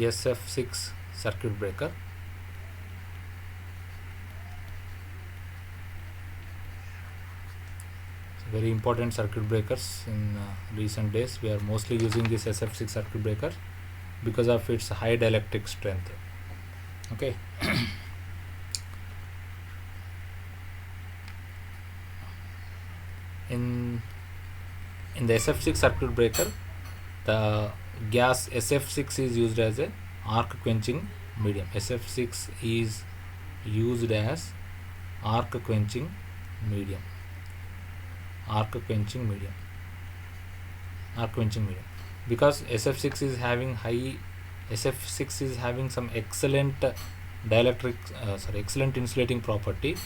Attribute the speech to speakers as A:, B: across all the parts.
A: SF6 circuit breaker. Very important circuit breakers in recent days. We are mostly using this SF6 circuit breaker because of its high dielectric strength. Okay. in the SF6 circuit breaker, the gas SF6 is used as a arc quenching medium. SF6 is used as arc quenching medium. Arc quenching medium. Because SF6 is having some excellent excellent insulating property.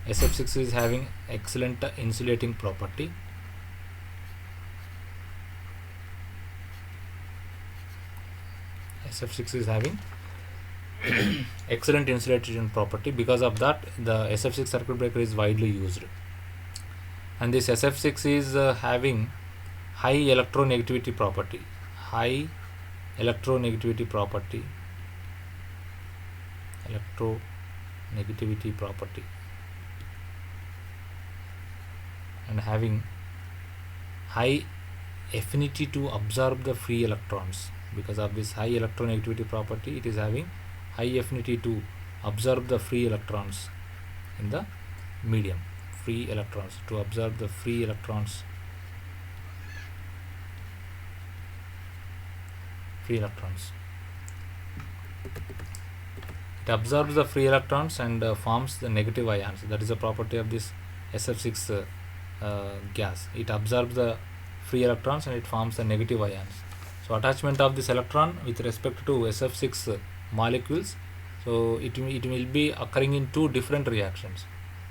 A: SF6 is having excellent insulating property. SF6 is having excellent insulation property. Because of that, the SF6 circuit breaker is widely used. And this SF6 is having high electronegativity property. And having high affinity to absorb the free electrons. Because of this high electronegativity property, it is having high affinity to absorb the free electrons in the medium. It absorbs the free electrons and forms the negative ions. That is a property of this SF6 gas. It absorbs the free electrons and it forms the negative ions. So attachment of this electron with respect to SF6 molecules, so it will be occurring in two different reactions.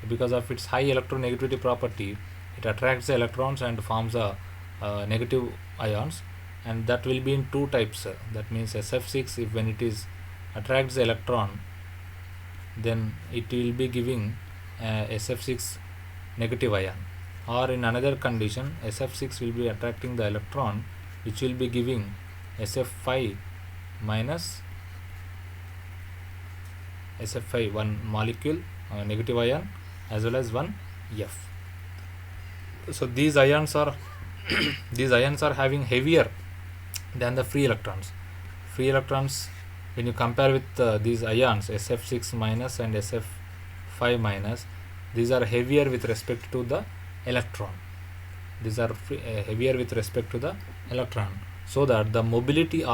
A: Because of its high electronegativity property, it attracts the electrons and forms a negative ions, and that will be in two types. That means SF6, if when it is attracts the electron, then it will be giving SF6 negative ion, or in another condition, SF6 will be attracting the electron, which will be giving SF5 minus SF5, one molecule negative ion, as well as one F. So these ions are having heavier than the free electrons. When you compare with these ions SF6 minus and SF5 minus, these are heavier with respect to the electron. So that the mobility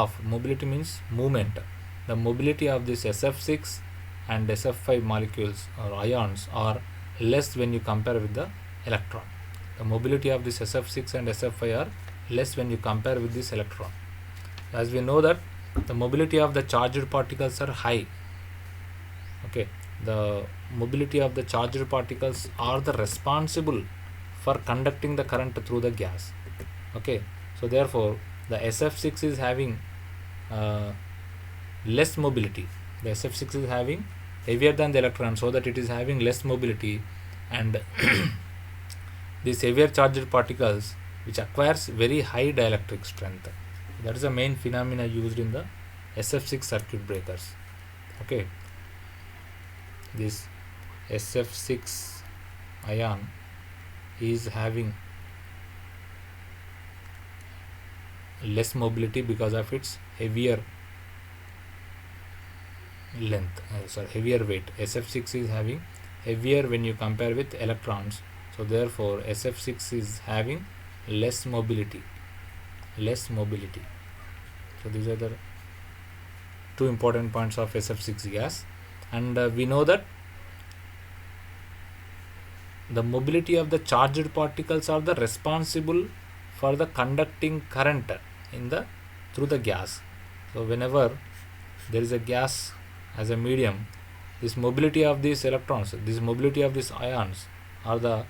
A: means movement. The mobility of this SF6 and SF5 molecules or ions are less when you compare with the electron. The mobility of this SF6 and SF5 are less when you compare with this electron. As we know that the mobility of the charged particles are high. Okay, the mobility of the charged particles are the responsible for conducting the current through the gas. Okay, so therefore the SF6 is having less mobility. The SF6 is having heavier than the electron, so that it is having less mobility, and these heavier charged particles which acquires very high dielectric strength. That is the main phenomena used in the SF6 circuit breakers. Okay, this SF6 ion is having less mobility because of its heavier heavier weight. SF6 is having heavier when you compare with electrons, so therefore SF6 is having less mobility. So these are the two important points of SF6 gas. And we know that the mobility of the charged particles are the responsible for the conducting current through the gas. So whenever there is a gas as a medium, this mobility of these electrons, this mobility of these ions are the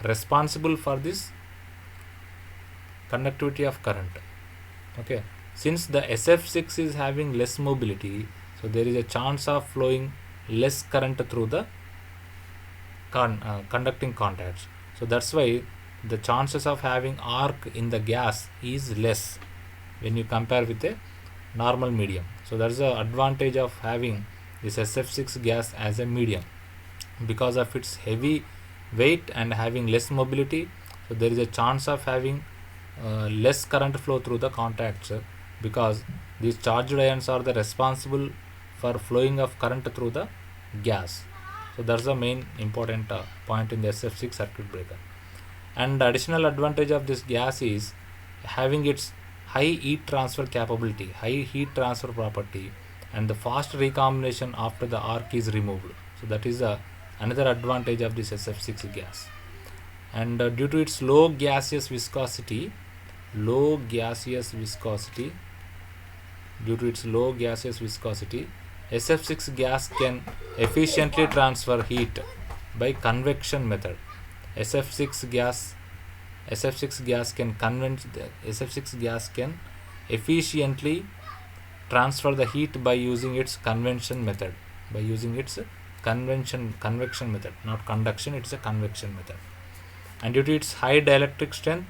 A: responsible for this conductivity of current. Okay, since the SF6 is having less mobility, so there is a chance of flowing less current through the conducting contacts. So that's why the chances of having arc in the gas is less when you compare with a normal medium. So that is the advantage of having this SF6 gas as a medium. Because of its heavy weight and having less mobility, so there is a chance of having less current flow through the contacts, because these charged ions are the responsible for flowing of current through the gas. So that's the main important point in the SF6 circuit breaker. And the additional advantage of this gas is having its high heat transfer capability, high heat transfer property, and the fast recombination after the arc is removed. So that is another advantage of this SF6 gas. And due to its low gaseous viscosity, SF6 gas can efficiently transfer heat by convection method. SF6 gas can efficiently transfer the heat by using its convection method. Convection method, not conduction, it's a convection method. And due to its high dielectric strength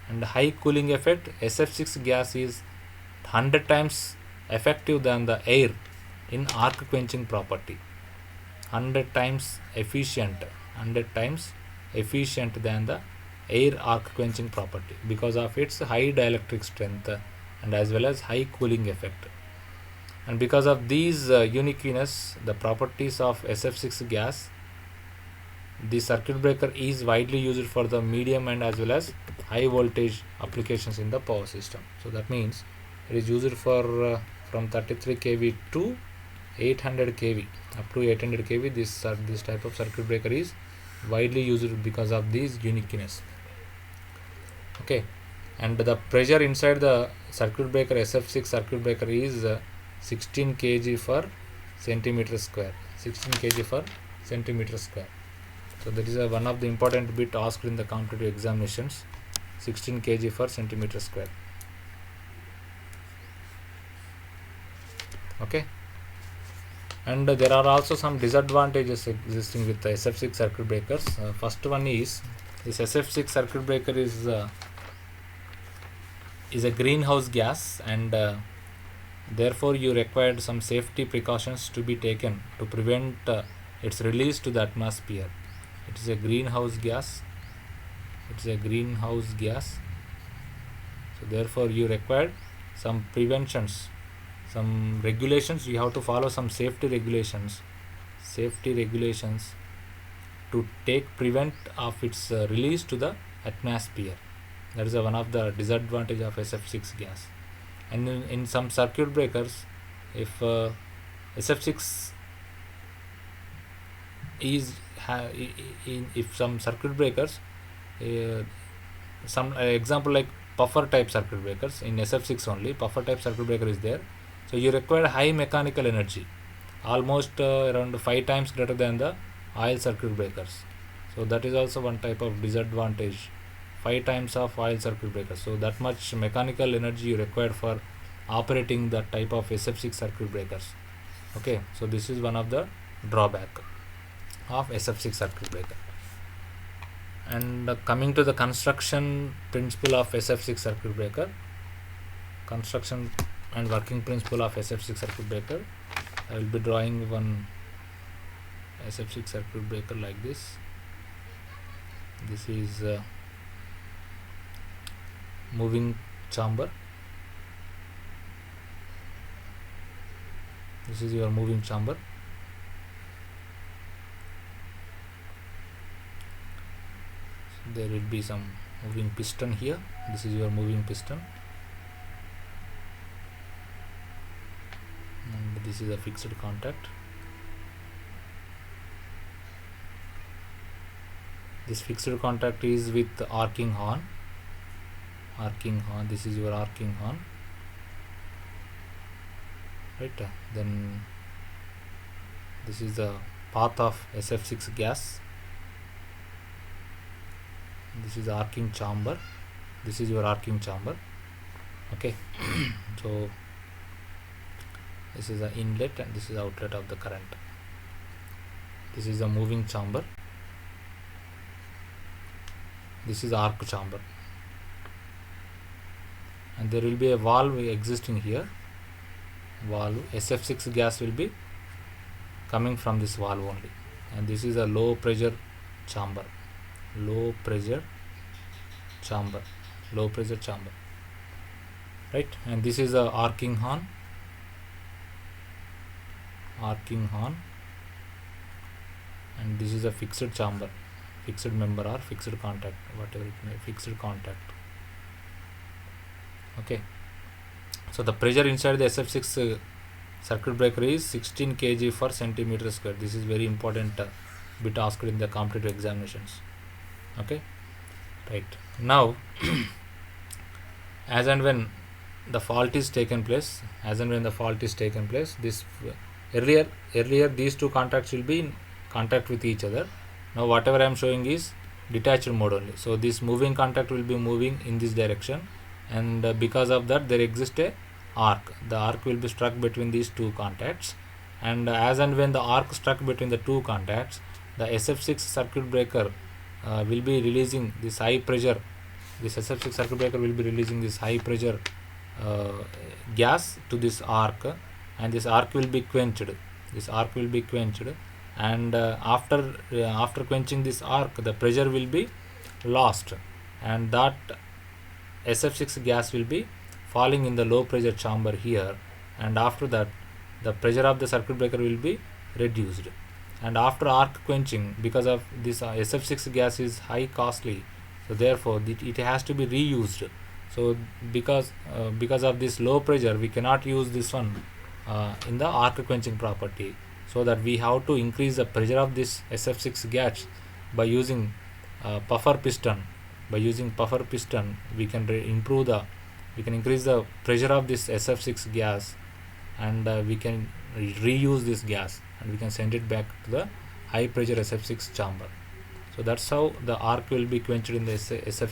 A: and high cooling effect, SF6 gas is 100 times effective than the air in arc quenching property. 100 times efficient than the air arc quenching property, because of its high dielectric strength and as well as high cooling effect. And because of these uniqueness, the properties of SF6 gas, the circuit breaker is widely used for the medium and as well as high voltage applications in the power system. So that means it is used for from 33 kV to 800 kV. Up to 800 kV, this type of circuit breaker is widely used because of this uniqueness. Okay, and the pressure inside the circuit breaker, SF6 circuit breaker, is 16 kg per centimeter square. 16 kg per centimeter square. So that is one of the important bit asked in the competitive examinations. 16 kg per centimeter square. Okay. And there are also some disadvantages existing with the SF6 circuit breakers. First one is this SF6 circuit breaker is a greenhouse gas, and therefore you required some safety precautions to be taken to prevent its release to the atmosphere. It is a greenhouse gas. So therefore you required some preventions, some regulations. You have to follow some safety regulations to prevent of its release to the atmosphere. That is one of the disadvantage of SF6 gas. And in some circuit breakers, if SF6 is if some circuit breakers, some example like puffer type circuit breakers, in SF6 only puffer type circuit breaker is there. So you require high mechanical energy, almost around 5 times greater than the oil circuit breakers. So that is also one type of disadvantage, 5 times of oil circuit breakers. So that much mechanical energy you required for operating that type of SF6 circuit breakers. Okay, so this is one of the drawback of SF6 circuit breaker. And coming to the construction principle of SF6 circuit breaker, construction and working principle of SF6 circuit breaker, I will be drawing one SF6 circuit breaker like this. This is moving chamber. This is your moving chamber. So there will be some moving piston here. This is your moving piston, and this is a fixed contact. This fixed contact is with arcing horn. This is your arcing horn, right? Then this is the path of SF6 gas. This is the arcing chamber. This is your arcing chamber. Okay. So this is the inlet and this is the outlet of the current. This is the moving chamber. This is the arc chamber, and there will be a valve existing here. valve, SF6 gas will be coming from this valve only, and this is a low pressure chamber, low pressure chamber, low pressure chamber, right? And this is a arcing horn, and this is a fixed chamber, fixed member or fixed contact, whatever it may, fixed contact. Okay, so the pressure inside the SF6 circuit breaker is 16 kg per centimeter square. This is very important bit asked in the competitive examinations. Okay, right. Now as and when the fault is taken place, this earlier these two contacts will be in contact with each other. Now whatever I am showing is detached mode only. So this moving contact will be moving in this direction, and because of that there exists a arc. The arc will be struck between these two contacts, and as and when the arc struck between the two contacts, the SF6 circuit breaker will be releasing this high pressure. This SF6 circuit breaker will be releasing this high pressure gas to this arc, and this arc will be quenched. And after quenching this arc, the pressure will be lost, and that SF6 gas will be falling in the low pressure chamber here, and after that the pressure of the circuit breaker will be reduced. And after arc quenching, because of this SF6 gas is high costly, so therefore it has to be reused. So because of this low pressure, we cannot use this one in the arc quenching property, so that we have to increase the pressure of this SF6 gas by using puffer piston. By using puffer piston, we can increase the pressure of this SF6 gas, and we can reuse this gas, and we can send it back to the high pressure SF6 chamber. So that's how the arc will be quenched in the SF